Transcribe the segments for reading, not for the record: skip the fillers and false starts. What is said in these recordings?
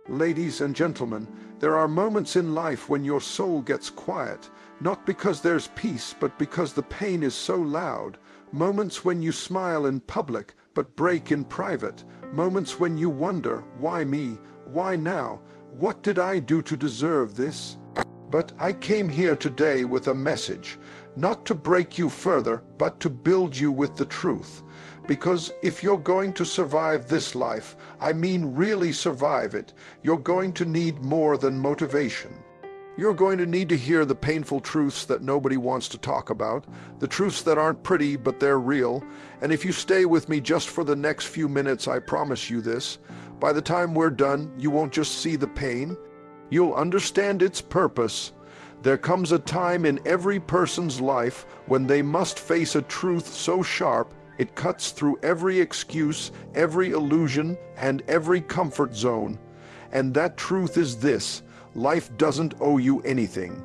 Ladies and gentlemen, there are moments in life when your soul gets quiet, not because there's peace, but because the pain is so loud. Moments when you smile in public, but break in private. Moments when you wonder, why me? Why now? What did I do to deserve this? But I came here today with a message, not to break you further, but to build you with the truth. Because if you're going to survive this life, I mean really survive it, you're going to need more than motivation. You're going to need to hear the painful truths that nobody wants to talk about, the truths that aren't pretty but they're real. And if you stay with me just for the next few minutes, I promise you this, by the time we're done, you won't just see the pain, you'll understand its purpose. There comes a time in every person's life when they must face a truth so sharp it cuts through every excuse, every illusion, and every comfort zone. And that truth is this: life doesn't owe you anything.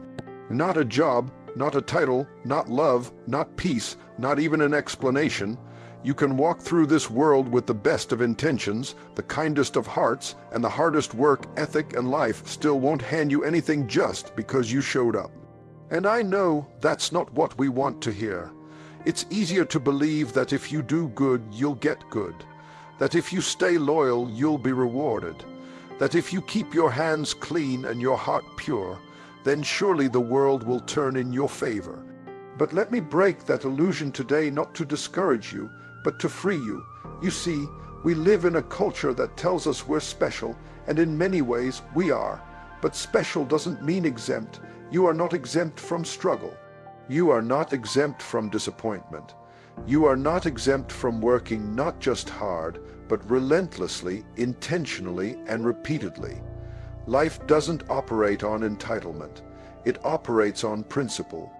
Not a job, not a title, not love, not peace, not even an explanation. You can walk through this world with the best of intentions, the kindest of hearts, and the hardest work ethic and life still won't hand you anything just because you showed up. And I know that's not what we want to hear. It's easier to believe that if you do good, you'll get good. That if you stay loyal, you'll be rewarded. That if you keep your hands clean and your heart pure, then surely the world will turn in your favor. But let me break that illusion today, not to discourage you, but to free you. You see, we live in a culture that tells us we're special, and in many ways we are. But special doesn't mean exempt. You are not exempt from struggle. You are not exempt from disappointment. You are not exempt from working not just hard, but relentlessly, intentionally, and repeatedly. Life doesn't operate on entitlement. It operates on principle.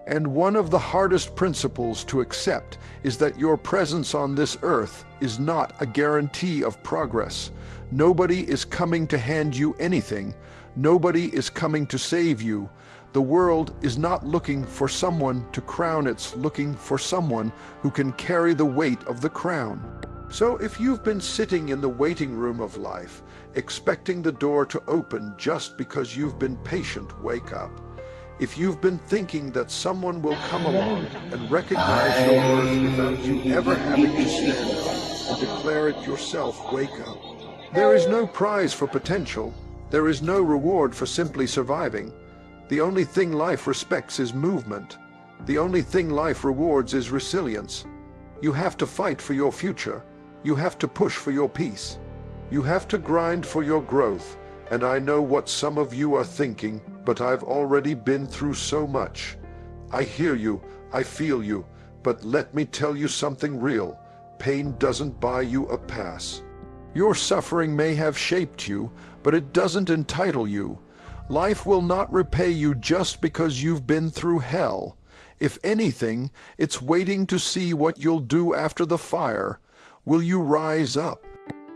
And one of the hardest principles to accept is that your presence on this earth is not a guarantee of progress. Nobody is coming to hand you anything. Nobody is coming to save you. The world is not looking for someone to crown, it's looking for someone who can carry the weight of the crown. So if you've been sitting in the waiting room of life, expecting the door to open just because you've been patient, wake up. If you've been thinking that someone will come along and recognize your worth without you ever having to stand up and declare it yourself, wake up. There is no prize for potential. There is no reward for simply surviving. The only thing life respects is movement. The only thing life rewards is resilience. You have to fight for your future. You have to push for your peace. You have to grind for your growth. And I know what some of you are thinking, but I've already been through so much. I hear you, I feel you, but let me tell you something real. Pain doesn't buy you a pass. Your suffering may have shaped you, but it doesn't entitle you. Life will not repay you just because you've been through hell. If anything, it's waiting to see what you'll do after the fire. Will you rise up?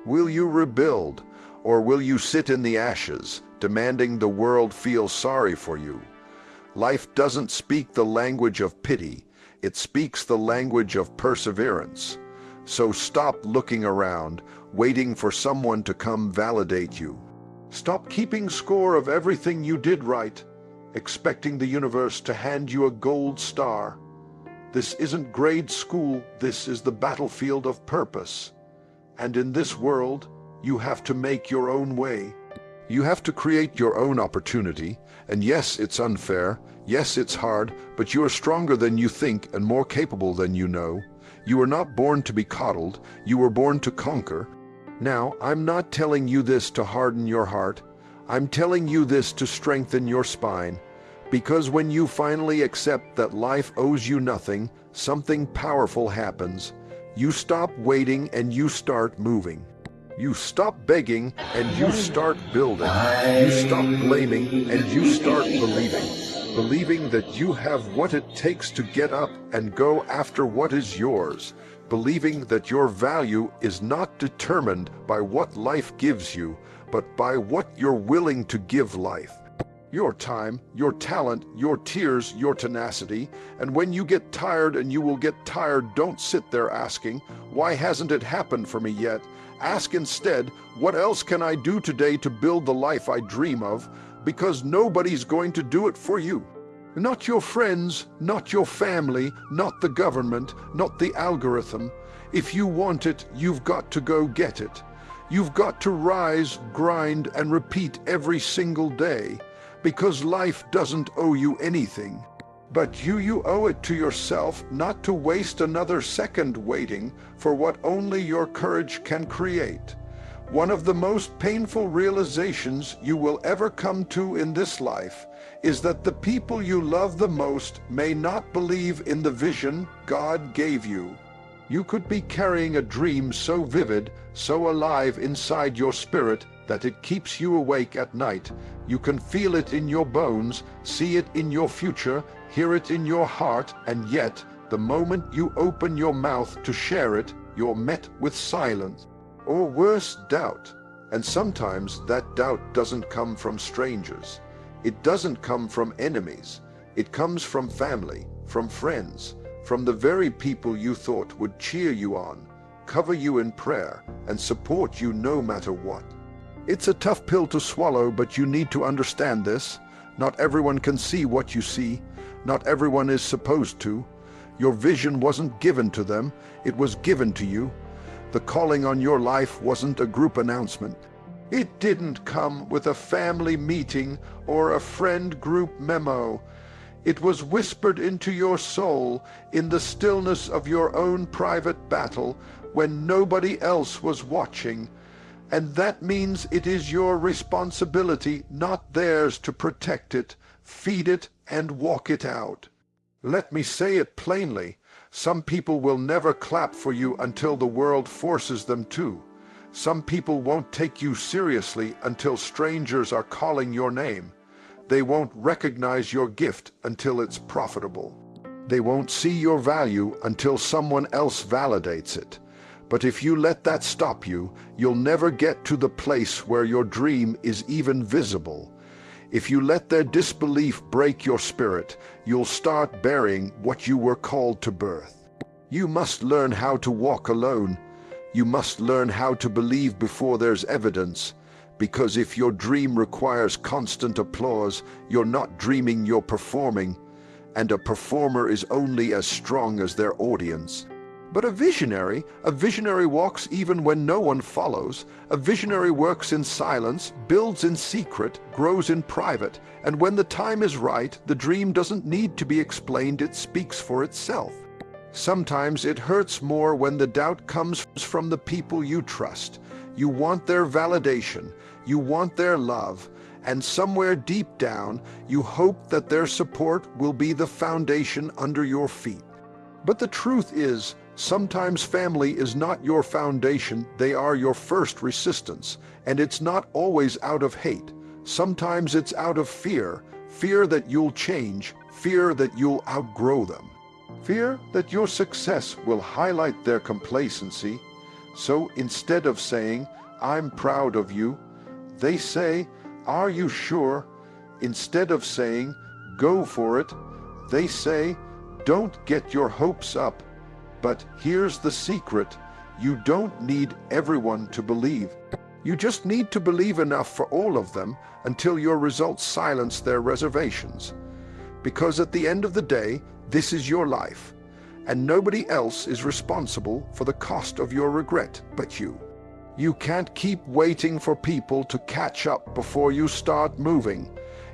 Will you rebuild? Or will you sit in the ashes, demanding the world feel sorry for you? Life doesn't speak the language of pity. It speaks the language of perseverance. So stop looking around, waiting for someone to come validate you. Stop keeping score of everything you did right, expecting the universe to hand you a gold star. This isn't grade school, this is the battlefield of purpose. And in this world, you have to make your own way. You have to create your own opportunity. And yes, it's unfair. Yes, it's hard, but you are stronger than you think and more capable than you know. You were not born to be coddled. You were born to conquer. Now, I'm not telling you this to harden your heart. I'm telling you this to strengthen your spine. Because when you finally accept that life owes you nothing, something powerful happens. You stop waiting and you start moving. You stop begging and you start building. You stop blaming and you start believing. Believing that you have what it takes to get up and go after what is yours. Believing that your value is not determined by what life gives you, but by what you're willing to give life. Your time, your talent, your tears, your tenacity. And when you get tired, and you will get tired, don't sit there asking, why hasn't it happened for me yet? Ask instead, what else can I do today to build the life I dream of? Because nobody's going to do it for you. Not your friends, not your family, not the government, not the algorithm. If you want it, you've got to go get it. You've got to rise, grind, and repeat every single day. Because life doesn't owe you anything. But you owe it to yourself not to waste another second waiting for what only your courage can create. One of the most painful realizations you will ever come to in this life is that the people you love the most may not believe in the vision God gave you. You could be carrying a dream so vivid, so alive inside your spirit that it keeps you awake at night. You can feel it in your bones, see it in your future, hear it in your heart, and yet, the moment you open your mouth to share it, you're met with silence, or worse, doubt. And sometimes that doubt doesn't come from strangers. It doesn't come from enemies. It comes from family, from friends, from the very people you thought would cheer you on, cover you in prayer, and support you no matter what. It's a tough pill to swallow, but you need to understand this. Not everyone can see what you see. Not everyone is supposed to. Your vision wasn't given to them. It was given to you. The calling on your life wasn't a group announcement. It didn't come with a family meeting or a friend group memo. It was whispered into your soul in the stillness of your own private battle when nobody else was watching. And that means it is your responsibility, not theirs, to protect it, feed it, and walk it out. Let me say it plainly. Some people will never clap for you until the world forces them to. Some people won't take you seriously until strangers are calling your name. They won't recognize your gift until it's profitable. They won't see your value until someone else validates it. But if you let that stop you, you'll never get to the place where your dream is even visible. If you let their disbelief break your spirit, you'll start burying what you were called to birth. You must learn how to walk alone. You must learn how to believe before there's evidence. Because if your dream requires constant applause, you're not dreaming, you're performing. And a performer is only as strong as their audience. But a visionary walks even when no one follows. A visionary works in silence, builds in secret, grows in private, and when the time is right, the dream doesn't need to be explained, it speaks for itself. Sometimes it hurts more when the doubt comes from the people you trust. You want their validation, you want their love, and somewhere deep down, you hope that their support will be the foundation under your feet. But the truth is, sometimes family is not your foundation, they are your first resistance, and it's not always out of hate. Sometimes it's out of fear, fear that you'll change, fear that you'll outgrow them. Fear that your success will highlight their complacency. So instead of saying, "I'm proud of you," they say, "Are you sure?" Instead of saying, "Go for it," they say, "Don't get your hopes up." But here's the secret. You don't need everyone to believe. You just need to believe enough for all of them until your results silence their reservations. Because at the end of the day, this is your life, and nobody else is responsible for the cost of your regret but you. You can't keep waiting for people to catch up before you start moving.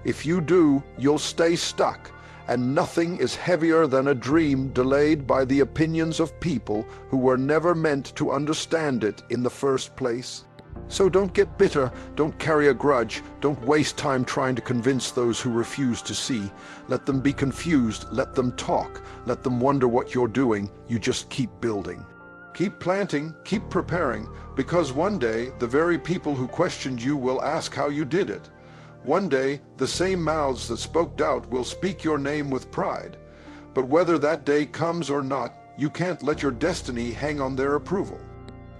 If you do, you'll stay stuck, and nothing is heavier than a dream delayed by the opinions of people who were never meant to understand it in the first place. So don't get bitter, don't carry a grudge, don't waste time trying to convince those who refuse to see. Let them be confused, let them talk, let them wonder what you're doing. You just keep building. Keep planting, keep preparing, because one day the very people who questioned you will ask how you did it. One day the same mouths that spoke doubt will speak your name with pride. But whether that day comes or not, you can't let your destiny hang on their approval.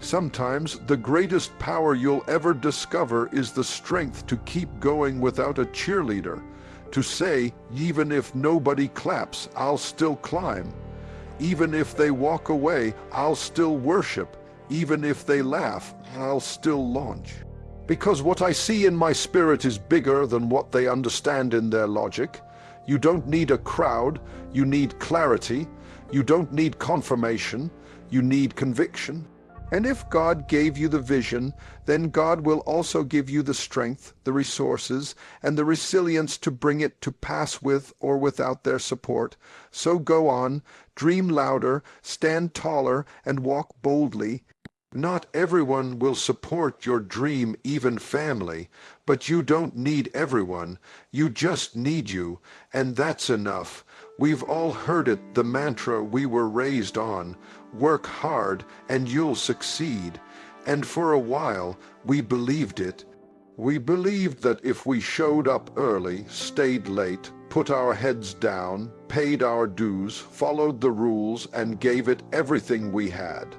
Sometimes the greatest power you'll ever discover is the strength to keep going without a cheerleader, to say, even if nobody claps, I'll still climb. Even if they walk away, I'll still worship. Even if they laugh, I'll still launch. Because what I see in my spirit is bigger than what they understand in their logic. You don't need a crowd, you need clarity. You don't need confirmation, you need conviction. And if God gave you the vision, then God will also give you the strength, the resources, and the resilience to bring it to pass with or without their support. So go on, dream louder, stand taller, and walk boldly. Not everyone will support your dream, even family, but you don't need everyone. You just need you, and that's enough. We've all heard it, the mantra we were raised on. Work hard and you'll succeed. And for a while, we believed it. We believed that if we showed up early, stayed late, put our heads down, paid our dues, followed the rules, and gave it everything we had,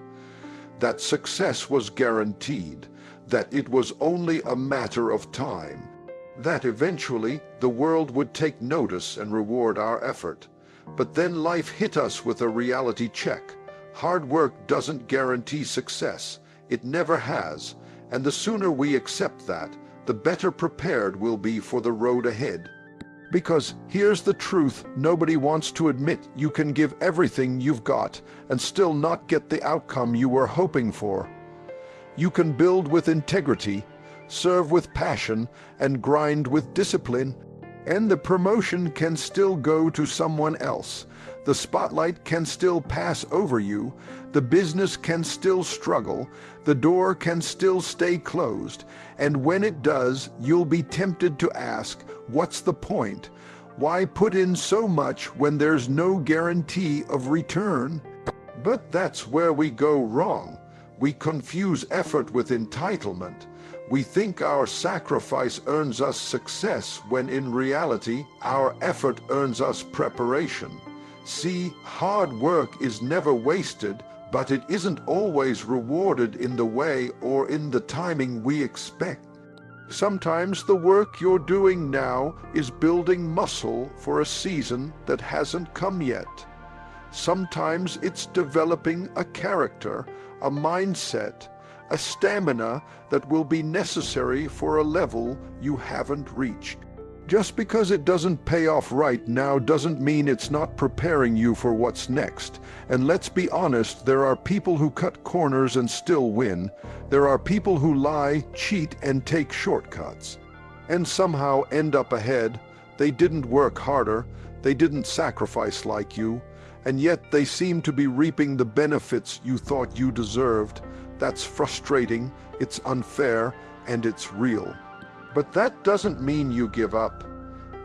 that success was guaranteed, that it was only a matter of time, that eventually the world would take notice and reward our effort. But then life hit us with a reality check. Hard work doesn't guarantee success. It never has. And the sooner we accept that, the better prepared we'll be for the road ahead. Because here's the truth nobody wants to admit: you can give everything you've got and still not get the outcome you were hoping for. You can build with integrity, serve with passion, and grind with discipline, and the promotion can still go to someone else. The spotlight can still pass over you, the business can still struggle, the door can still stay closed, and when it does, you'll be tempted to ask, what's the point? Why put in so much when there's no guarantee of return? But that's where we go wrong. We confuse effort with entitlement. We think our sacrifice earns us success when in reality our effort earns us preparation. See, hard work is never wasted, but it isn't always rewarded in the way or in the timing we expect. Sometimes the work you're doing now is building muscle for a season that hasn't come yet. Sometimes it's developing a character, a mindset, a stamina that will be necessary for a level you haven't reached. Just because it doesn't pay off right now doesn't mean it's not preparing you for what's next. And let's be honest, there are people who cut corners and still win. There are people who lie, cheat, and take shortcuts, and somehow end up ahead. They didn't work harder, they didn't sacrifice like you, and yet they seem to be reaping the benefits you thought you deserved. That's frustrating, it's unfair, and it's real. But that doesn't mean you give up.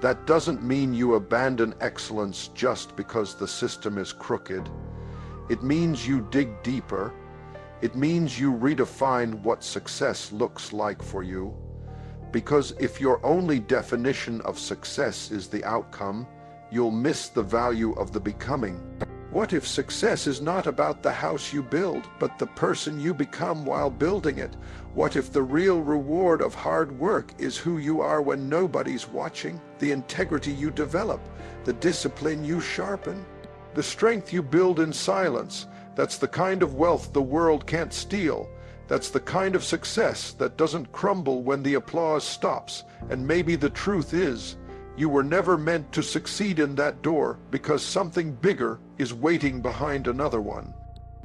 That doesn't mean you abandon excellence just because the system is crooked. It means you dig deeper. It means you redefine what success looks like for you. Because if your only definition of success is the outcome, you'll miss the value of the becoming. What if success is not about the house you build, but the person you become while building it? What if the real reward of hard work is who you are when nobody's watching, the integrity you develop, the discipline you sharpen, the strength you build in silence? That's the kind of wealth the world can't steal. That's the kind of success that doesn't crumble when the applause stops. And maybe the truth is, you were never meant to succeed in that door because something bigger is waiting behind another one.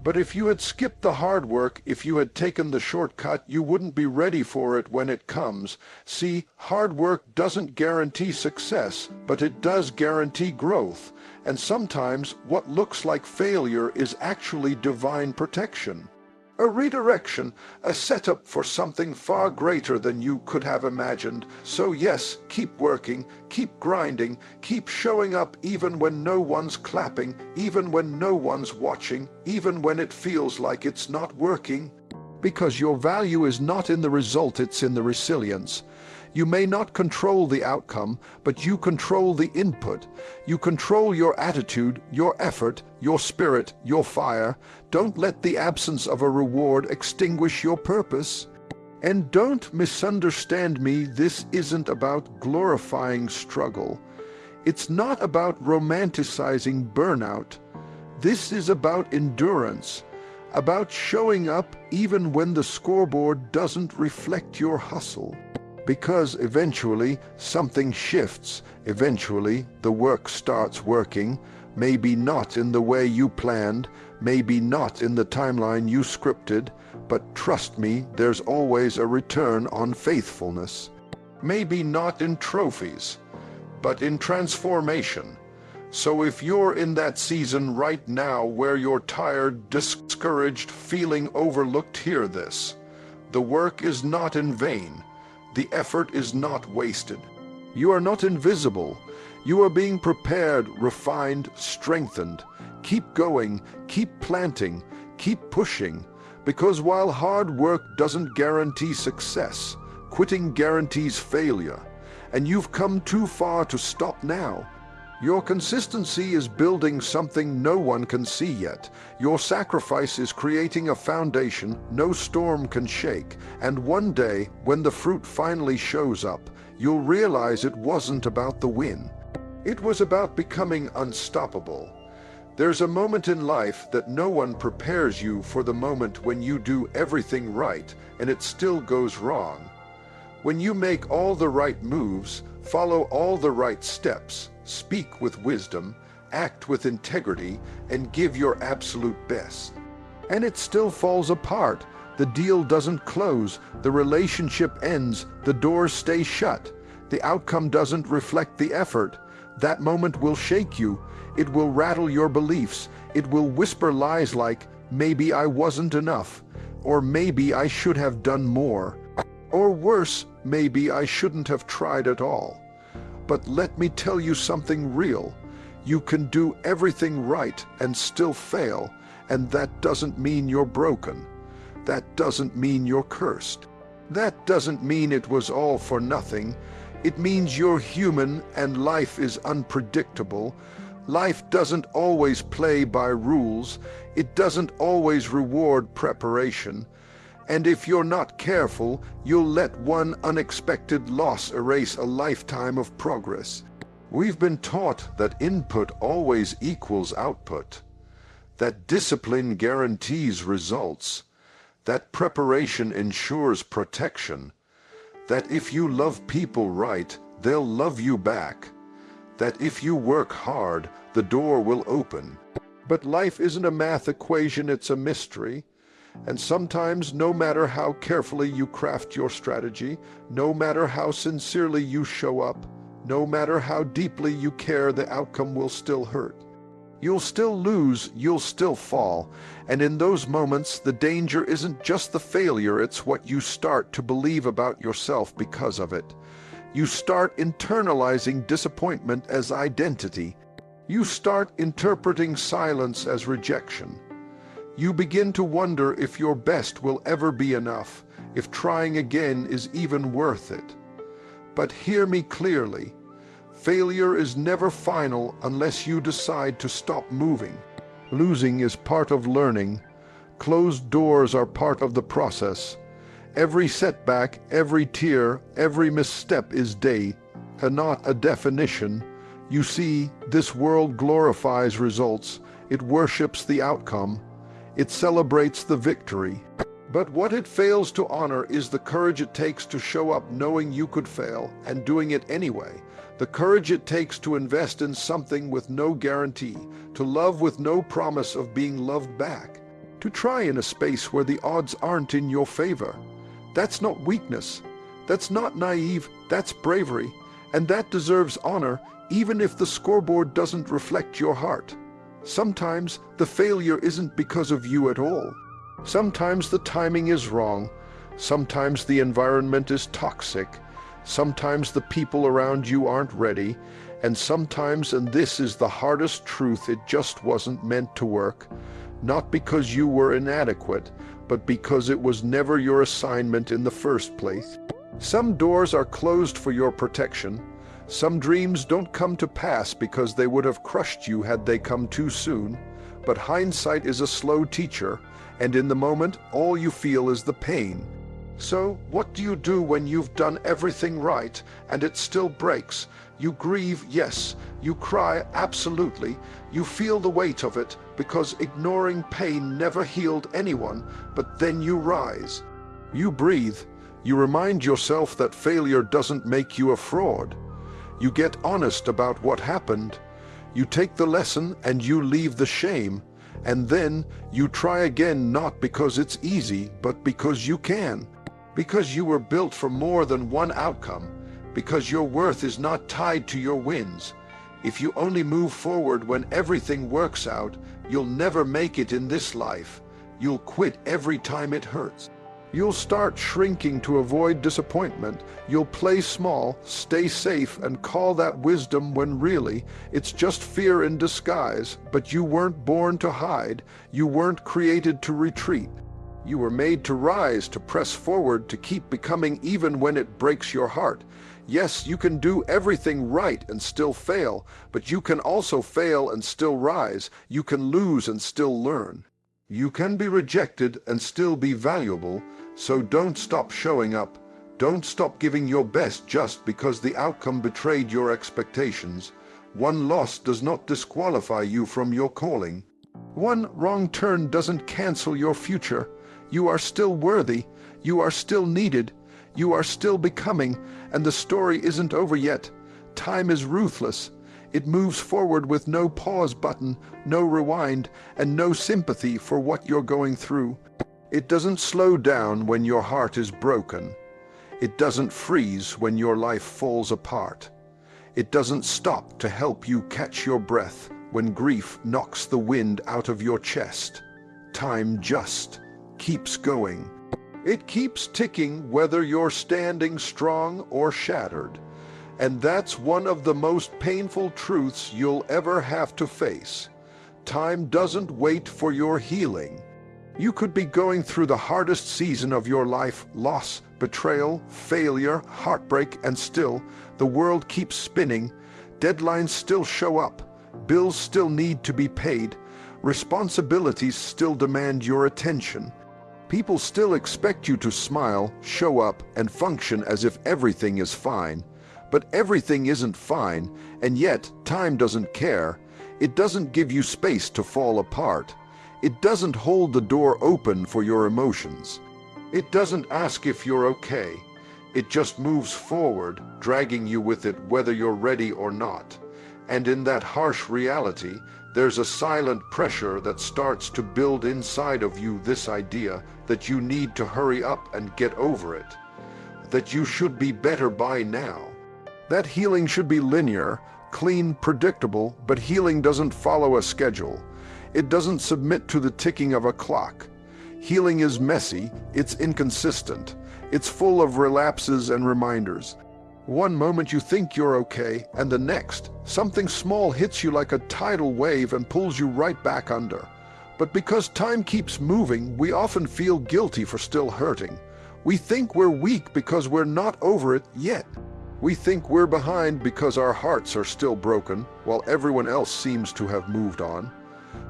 But if you had skipped the hard work, if you had taken the shortcut, you wouldn't be ready for it when it comes. See, hard work doesn't guarantee success, but it does guarantee growth. And sometimes what looks like failure is actually divine protection. A redirection, a setup for something far greater than you could have imagined. So yes, keep working, keep grinding, keep showing up even when no one's clapping, even when no one's watching, even when it feels like it's not working. Because your value is not in the result, it's in the resilience. You may not control the outcome, but you control the input. You control your attitude, your effort, your spirit, your fire. Don't let the absence of a reward extinguish your purpose. And don't misunderstand me, this isn't about glorifying struggle. It's not about romanticizing burnout. This is about endurance, about showing up even when the scoreboard doesn't reflect your hustle. Because eventually something shifts, eventually the work starts working, maybe not in the way you planned, maybe not in the timeline you scripted, but trust me, there's always a return on faithfulness. Maybe not in trophies, but in transformation. So if you're in that season right now where you're tired, discouraged, feeling overlooked, hear this. The work is not in vain. The effort is not wasted. You are not invisible. You are being prepared, refined, strengthened. Keep going, keep planting, keep pushing. Because while hard work doesn't guarantee success, quitting guarantees failure. And you've come too far to stop now. Your consistency is building something no one can see yet. Your sacrifice is creating a foundation no storm can shake. And one day, when the fruit finally shows up, you'll realize it wasn't about the win. It was about becoming unstoppable. There's a moment in life that no one prepares you for, the moment when you do everything right and it still goes wrong. When you make all the right moves, follow all the right steps, speak with wisdom, act with integrity, and give your absolute best. And it still falls apart. The deal doesn't close, the relationship ends, the doors stay shut. The outcome doesn't reflect the effort. That moment will shake you. It will rattle your beliefs. It will whisper lies like, maybe I wasn't enough, or maybe I should have done more, or worse, maybe I shouldn't have tried at all. But let me tell you something real. You can do everything right and still fail, and that doesn't mean you're broken. That doesn't mean you're cursed. That doesn't mean it was all for nothing. It means you're human and life is unpredictable. Life doesn't always play by rules. It doesn't always reward preparation. And if you're not careful, you'll let one unexpected loss erase a lifetime of progress. We've been taught that input always equals output, that discipline guarantees results, that preparation ensures protection, that if you love people right, they'll love you back, that if you work hard, the door will open. But life isn't a math equation, it's a mystery. And sometimes, no matter how carefully you craft your strategy, no matter how sincerely you show up, no matter how deeply you care, the outcome will still hurt. You'll still lose, you'll still fall, and in those moments the danger isn't just the failure, it's what you start to believe about yourself because of it. You start internalizing disappointment as identity. You start interpreting silence as rejection. You begin to wonder if your best will ever be enough, if trying again is even worth it. But hear me clearly. Failure is never final unless you decide to stop moving. Losing is part of learning. Closed doors are part of the process. Every setback, every tear, every misstep is data, not a definition. You see, this world glorifies results. It worships the outcome. It celebrates the victory. But what it fails to honor is the courage it takes to show up knowing you could fail and doing it anyway. The courage it takes to invest in something with no guarantee, to love with no promise of being loved back, to try in a space where the odds aren't in your favor. That's not weakness. That's not naive. That's bravery. And that deserves honor, even if the scoreboard doesn't reflect your heart. Sometimes the failure isn't because of you at all. Sometimes the timing is wrong. Sometimes the environment is toxic. Sometimes the people around you aren't ready. And sometimes, and this is the hardest truth, it just wasn't meant to work. Not because you were inadequate, but because it was never your assignment in the first place. Some doors are closed for your protection. Some dreams don't come to pass because they would have crushed you had they come too soon. But hindsight is a slow teacher, and in the moment, all you feel is the pain. So, what do you do when you've done everything right and it still breaks? You grieve, yes. You cry, absolutely. You feel the weight of it, because ignoring pain never healed anyone, but then you rise. You breathe. You remind yourself that failure doesn't make you a fraud. You get honest about what happened. You take the lesson and you leave the shame. And then you try again, not because it's easy, but because you can. Because you were built for more than one outcome. Because your worth is not tied to your wins. If you only move forward when everything works out, you'll never make it in this life. You'll quit every time it hurts. You'll start shrinking to avoid disappointment. You'll play small, stay safe, and call that wisdom when really it's just fear in disguise. But you weren't born to hide. You weren't created to retreat. You were made to rise, to press forward, to keep becoming even when it breaks your heart. Yes, you can do everything right and still fail, but you can also fail and still rise. You can lose and still learn. You can be rejected and still be valuable, so don't stop showing up. Don't stop giving your best just because the outcome betrayed your expectations. One loss does not disqualify you from your calling. One wrong turn doesn't cancel your future. You are still worthy. You are still needed. You are still becoming, and the story isn't over yet. Time is ruthless. It moves forward with no pause button, no rewind, and no sympathy for what you're going through. It doesn't slow down when your heart is broken. It doesn't freeze when your life falls apart. It doesn't stop to help you catch your breath when grief knocks the wind out of your chest. Time just keeps going. It keeps ticking whether you're standing strong or shattered. And that's one of the most painful truths you'll ever have to face. Time doesn't wait for your healing. You could be going through the hardest season of your life, loss, betrayal, failure, heartbreak, and still, the world keeps spinning. Deadlines still show up. Bills still need to be paid. Responsibilities still demand your attention. People still expect you to smile, show up, and function as if everything is fine. But everything isn't fine, and yet time doesn't care. It doesn't give you space to fall apart. It doesn't hold the door open for your emotions. It doesn't ask if you're okay. It just moves forward, dragging you with it whether you're ready or not. And in that harsh reality, there's a silent pressure that starts to build inside of you, this idea that you need to hurry up and get over it. That you should be better by now. That healing should be linear, clean, predictable, but healing doesn't follow a schedule. It doesn't submit to the ticking of a clock. Healing is messy, it's inconsistent, it's full of relapses and reminders. One moment you think you're okay, and the next, something small hits you like a tidal wave and pulls you right back under. But because time keeps moving, we often feel guilty for still hurting. We think we're weak because we're not over it yet. We think we're behind because our hearts are still broken, while everyone else seems to have moved on.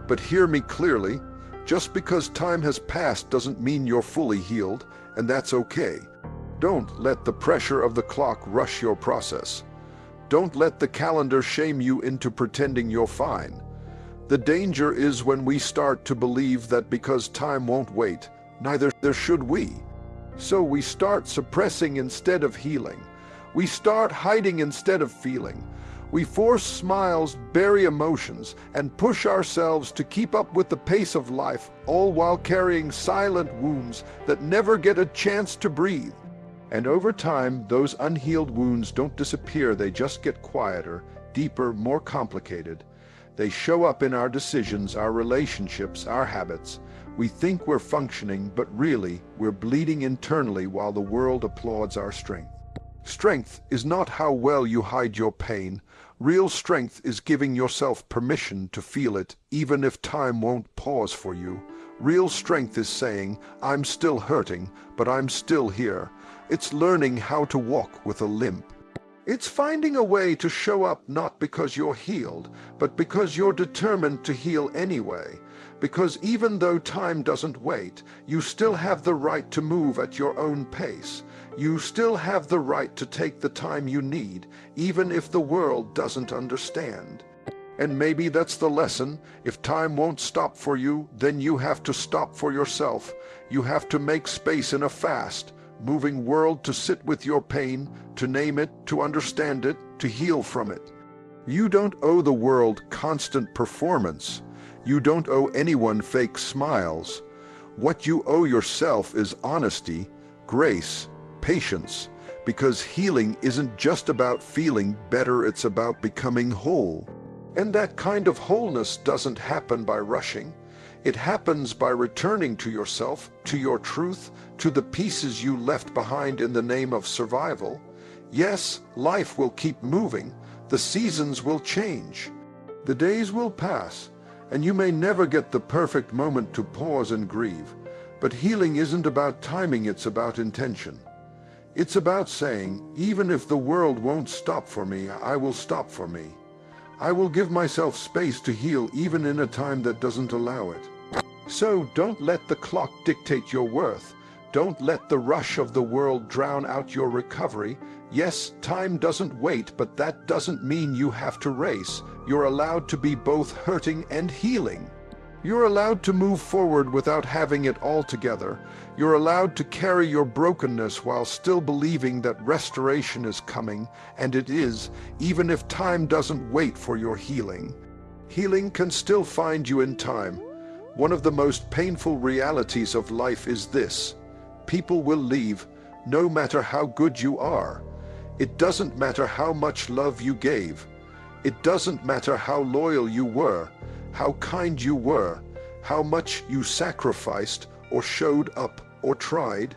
But hear me clearly, just because time has passed doesn't mean you're fully healed, and that's okay. Don't let the pressure of the clock rush your process. Don't let the calendar shame you into pretending you're fine. The danger is when we start to believe that because time won't wait, neither should we. So we start suppressing instead of healing. We start hiding instead of feeling. We force smiles, bury emotions, and push ourselves to keep up with the pace of life, all while carrying silent wounds that never get a chance to breathe. And over time, those unhealed wounds don't disappear, they just get quieter, deeper, more complicated. They show up in our decisions, our relationships, our habits. We think we're functioning, but really, we're bleeding internally while the world applauds our strength. Strength is not how well you hide your pain. Real strength is giving yourself permission to feel it, even if time won't pause for you. Real strength is saying, I'm still hurting, but I'm still here. It's learning how to walk with a limp. It's finding a way to show up not because you're healed, but because you're determined to heal anyway. Because even though time doesn't wait, you still have the right to move at your own pace. You still have the right to take the time you need, even if the world doesn't understand. And maybe that's the lesson. If time won't stop for you, then you have to stop for yourself. You have to make space in a fast, moving world to sit with your pain, to name it, to understand it, to heal from it. You don't owe the world constant performance. You don't owe anyone fake smiles. What you owe yourself is honesty, grace, patience, because healing isn't just about feeling better, it's about becoming whole. And that kind of wholeness doesn't happen by rushing. It happens by returning to yourself, to your truth, to the pieces you left behind in the name of survival. Yes, life will keep moving. The seasons will change. The days will pass, and you may never get the perfect moment to pause and grieve. But healing isn't about timing, it's about intention. It's about saying, even if the world won't stop for me, I will stop for me. I will give myself space to heal even in a time that doesn't allow it. So don't let the clock dictate your worth. Don't let the rush of the world drown out your recovery. Yes, time doesn't wait, but that doesn't mean you have to race. You're allowed to be both hurting and healing. You're allowed to move forward without having it all together. You're allowed to carry your brokenness while still believing that restoration is coming, and it is, even if time doesn't wait for your healing. Healing can still find you in time. One of the most painful realities of life is this: people will leave, no matter how good you are. It doesn't matter how much love you gave. It doesn't matter how loyal you were, how kind you were, how much you sacrificed or showed up or tried.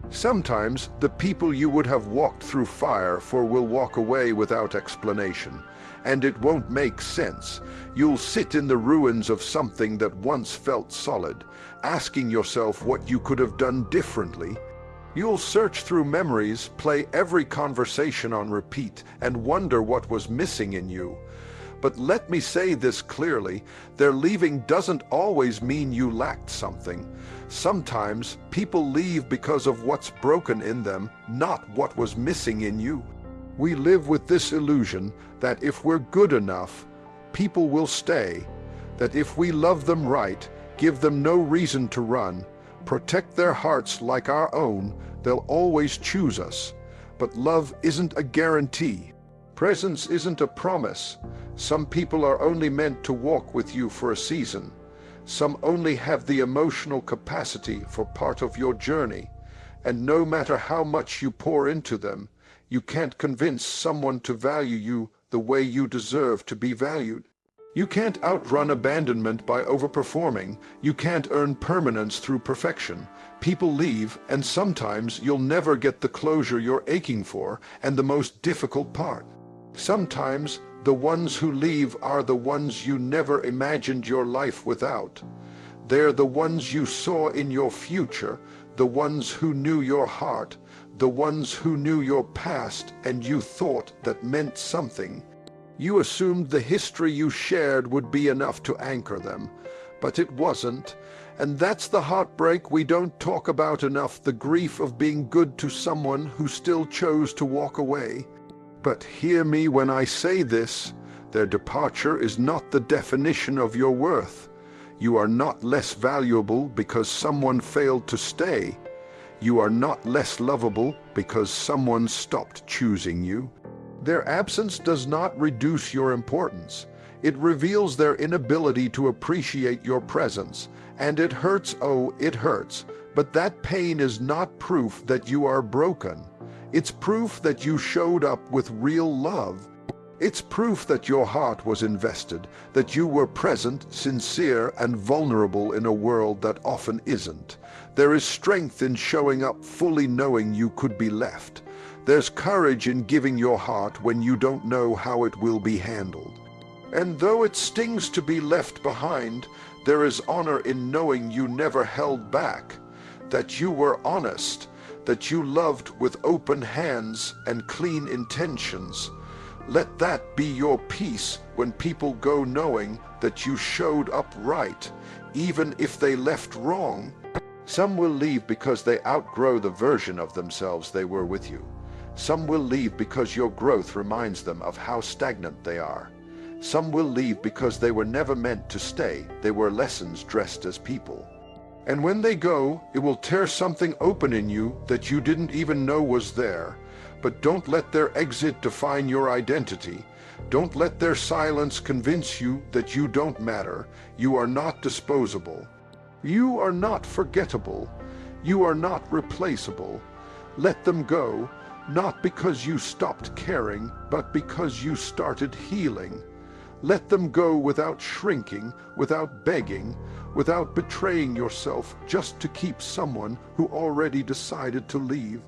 Sometimes the people you would have walked through fire for will walk away without explanation, and it won't make sense. You'll sit in the ruins of something that once felt solid, asking yourself what you could have done differently. You'll search through memories, play every conversation on repeat, and wonder what was missing in you. But let me say this clearly, their leaving doesn't always mean you lacked something. Sometimes people leave because of what's broken in them, not what was missing in you. We live with this illusion that if we're good enough, people will stay, that if we love them right, give them no reason to run, protect their hearts like our own, they'll always choose us. But love isn't a guarantee. Presence isn't a promise. Some people are only meant to walk with you for a season. Some only have the emotional capacity for part of your journey. And no matter how much you pour into them, you can't convince someone to value you the way you deserve to be valued. You can't outrun abandonment by overperforming. You can't earn permanence through perfection. People leave, and sometimes you'll never get the closure you're aching for, and the most difficult part. Sometimes the ones who leave are the ones you never imagined your life without. They're the ones you saw in your future, the ones who knew your heart, the ones who knew your past and you thought that meant something. You assumed the history you shared would be enough to anchor them, but it wasn't. And that's the heartbreak we don't talk about enough, the grief of being good to someone who still chose to walk away. But hear me when I say this, their departure is not the definition of your worth. You are not less valuable because someone failed to stay. You are not less lovable because someone stopped choosing you. Their absence does not reduce your importance. It reveals their inability to appreciate your presence. And it hurts, oh, it hurts. But that pain is not proof that you are broken. It's proof that you showed up with real love. It's proof that your heart was invested, that you were present, sincere, and vulnerable in a world that often isn't. There is strength in showing up fully knowing you could be left. There's courage in giving your heart when you don't know how it will be handled. And though it stings to be left behind, There is honor in knowing you never held back, that you were honest, that you loved with open hands and clean intentions. Let that be your peace when people go, knowing that you showed up right, even if they left wrong. Some will leave because they outgrow the version of themselves they were with you. Some will leave because your growth reminds them of how stagnant they are. Some will leave because they were never meant to stay. They were lessons dressed as people. And when they go, it will tear something open in you that you didn't even know was there. But don't let their exit define your identity. Don't let their silence convince you that you don't matter. You are not disposable. You are not forgettable. You are not replaceable. Let them go, not because you stopped caring, but because you started healing. Let them go without shrinking, without begging, without betraying yourself just to keep someone who already decided to leave.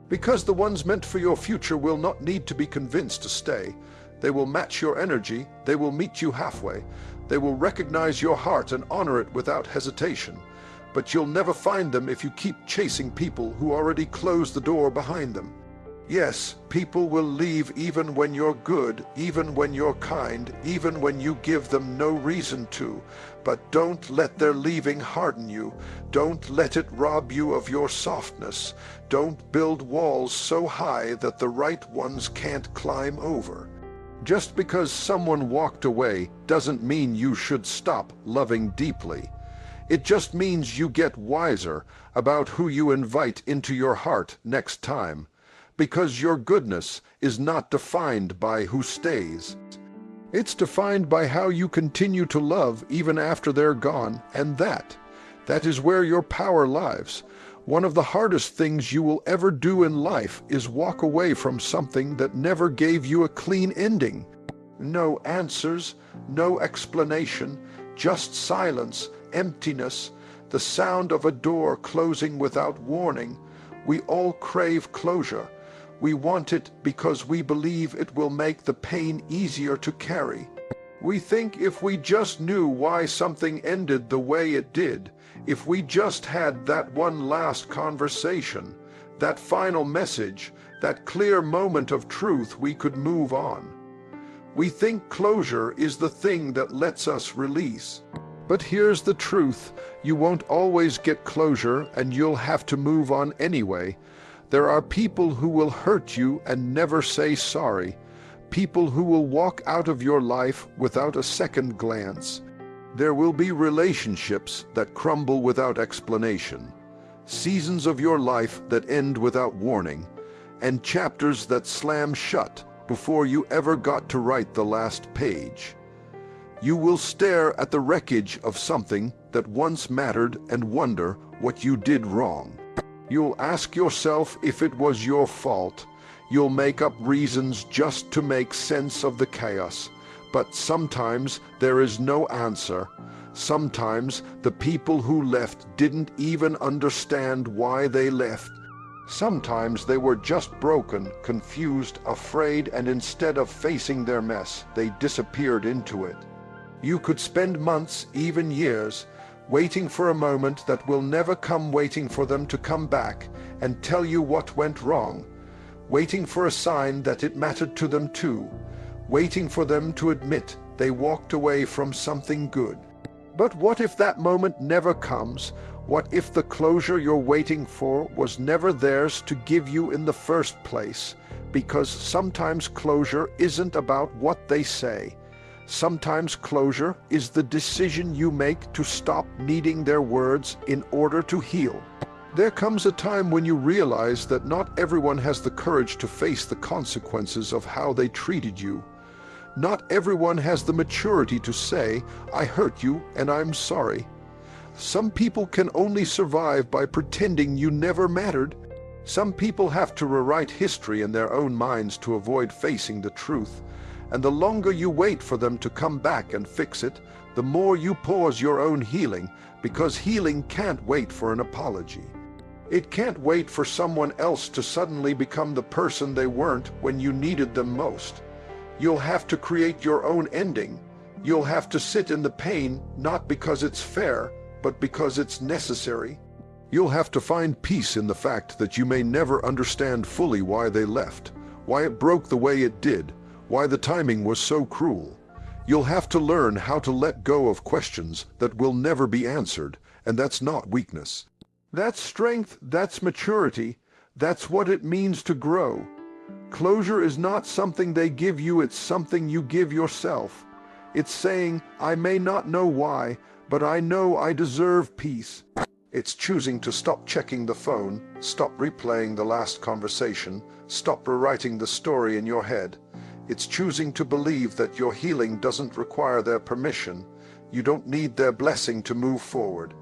Because the ones meant for your future will not need to be convinced to stay. They will match your energy. They will meet you halfway. They will recognize your heart and honor it without hesitation. But you'll never find them if you keep chasing people who already closed the door behind them. Yes, people will leave even when you're good, even when you're kind, even when you give them no reason to. But don't let their leaving harden you. Don't let it rob you of your softness. Don't build walls so high that the right ones can't climb over. Just because someone walked away doesn't mean you should stop loving deeply. It just means you get wiser about who you invite into your heart next time. Because your goodness is not defined by who stays. It's defined by how you continue to love even after they're gone, and that is where your power lies. One of the hardest things you will ever do in life is walk away from something that never gave you a clean ending. No answers, no explanation, just silence, emptiness, the sound of a door closing without warning. We all crave closure. We want it because we believe it will make the pain easier to carry. We think if we just knew why something ended the way it did, if we just had that one last conversation, that final message, that clear moment of truth, we could move on. We think closure is the thing that lets us release. But here's the truth. You won't always get closure, and you'll have to move on anyway. There are people who will hurt you and never say sorry. People who will walk out of your life without a second glance. There will be relationships that crumble without explanation. Seasons of your life that end without warning. And chapters that slam shut before you ever got to write the last page. You will stare at the wreckage of something that once mattered and wonder what you did wrong. You'll ask yourself if it was your fault. You'll make up reasons just to make sense of the chaos. But sometimes there is no answer. Sometimes the people who left didn't even understand why they left. Sometimes they were just broken, confused, afraid, and instead of facing their mess, they disappeared into it. You could spend months, even years, waiting for a moment that will never come, waiting for them to come back and tell you what went wrong, waiting for a sign that it mattered to them too, waiting for them to admit they walked away from something good. But what if that moment never comes? What if the closure you're waiting for was never theirs to give you in the first place? Because sometimes closure isn't about what they say. Sometimes closure is the decision you make to stop needing their words in order to heal. There comes a time when you realize that not everyone has the courage to face the consequences of how they treated you. Not everyone has the maturity to say, "I hurt you and I'm sorry." Some people can only survive by pretending you never mattered. Some people have to rewrite history in their own minds to avoid facing the truth. And the longer you wait for them to come back and fix it, the more you pause your own healing, because healing can't wait for an apology. It can't wait for someone else to suddenly become the person they weren't when you needed them most. You'll have to create your own ending. You'll have to sit in the pain, not because it's fair, but because it's necessary. You'll have to find peace in the fact that you may never understand fully why they left, why it broke the way it did, why the timing was so cruel. You'll have to learn how to let go of questions that will never be answered, and that's not weakness. That's strength, that's maturity, that's what it means to grow. Closure is not something they give you, it's something you give yourself. It's saying, I may not know why, but I know I deserve peace. It's choosing to stop checking the phone, stop replaying the last conversation, stop rewriting the story in your head. It's choosing to believe that your healing doesn't require their permission. You don't need their blessing to move forward.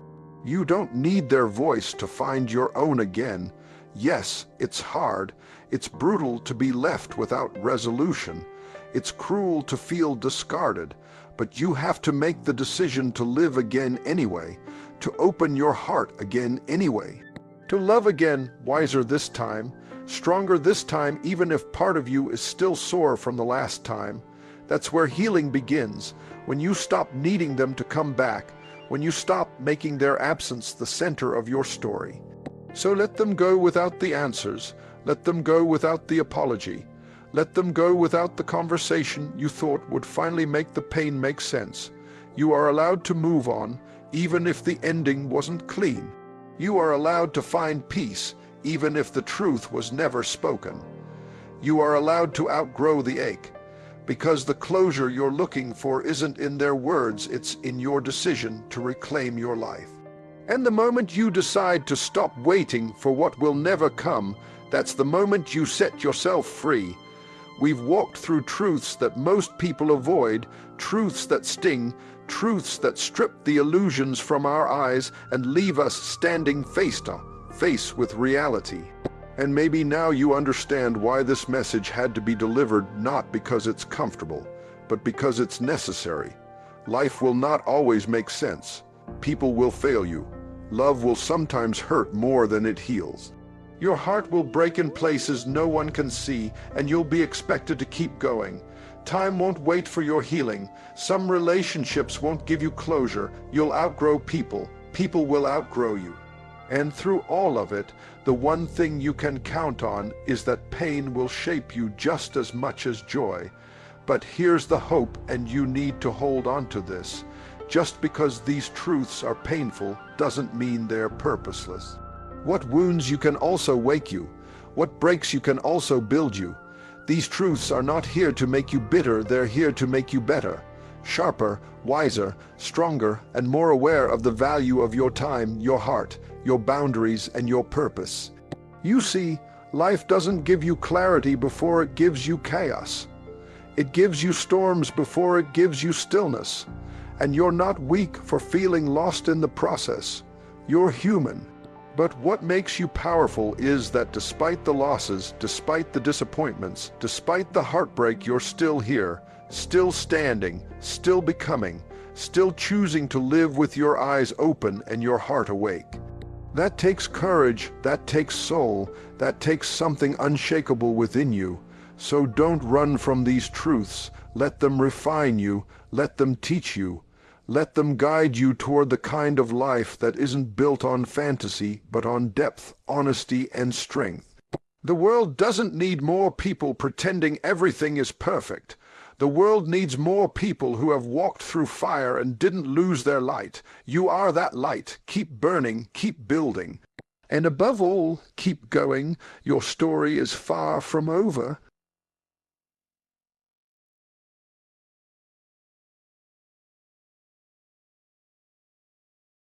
You don't need their voice to find your own again. Yes, it's hard. It's brutal to be left without resolution. It's cruel to feel discarded. But you have to make the decision to live again anyway, to open your heart again anyway, to love again, wiser this time, stronger this time, even if part of you is still sore from the last time. That's where healing begins, when you stop needing them to come back, when you stop making their absence the center of your story. So let them go without the answers, let them go without the apology, let them go without the conversation you thought would finally make the pain make sense. You are allowed to move on, even if the ending wasn't clean. You are allowed to find peace, even if the truth was never spoken. You are allowed to outgrow the ache, because the closure you're looking for isn't in their words, it's in your decision to reclaim your life. And the moment you decide to stop waiting for what will never come, that's the moment you set yourself free. We've walked through truths that most people avoid, truths that sting, truths that strip the illusions from our eyes and leave us standing face to face with reality. And maybe now you understand why this message had to be delivered, not because it's comfortable, but because it's necessary. Life will not always make sense. People will fail you. Love will sometimes hurt more than it heals. Your heart will break in places no one can see, and you'll be expected to keep going. Time won't wait for your healing. Some relationships won't give you closure. You'll outgrow people. People will outgrow you. And through all of it, the one thing you can count on is that pain will shape you just as much as joy. But here's the hope, and you need to hold on to this. Just because these truths are painful doesn't mean they're purposeless. What wounds you can also wake you. What breaks you can also build you. These truths are not here to make you bitter, they're here to make you better. Sharper, wiser, stronger, and more aware of the value of your time, your heart, your boundaries, and your purpose. You see, life doesn't give you clarity before it gives you chaos. It gives you storms before it gives you stillness. And you're not weak for feeling lost in the process. You're human. But what makes you powerful is that despite the losses, despite the disappointments, despite the heartbreak, you're still here, still standing, still becoming, still choosing to live with your eyes open and your heart awake. That takes courage, that takes soul, that takes something unshakable within you. So don't run from these truths. Let them refine you, let them teach you. Let them guide you toward the kind of life that isn't built on fantasy, but on depth, honesty, and strength. The world doesn't need more people pretending everything is perfect. The world needs more people who have walked through fire and didn't lose their light. You are that light. Keep burning, keep building. And above all, keep going. Your story is far from over.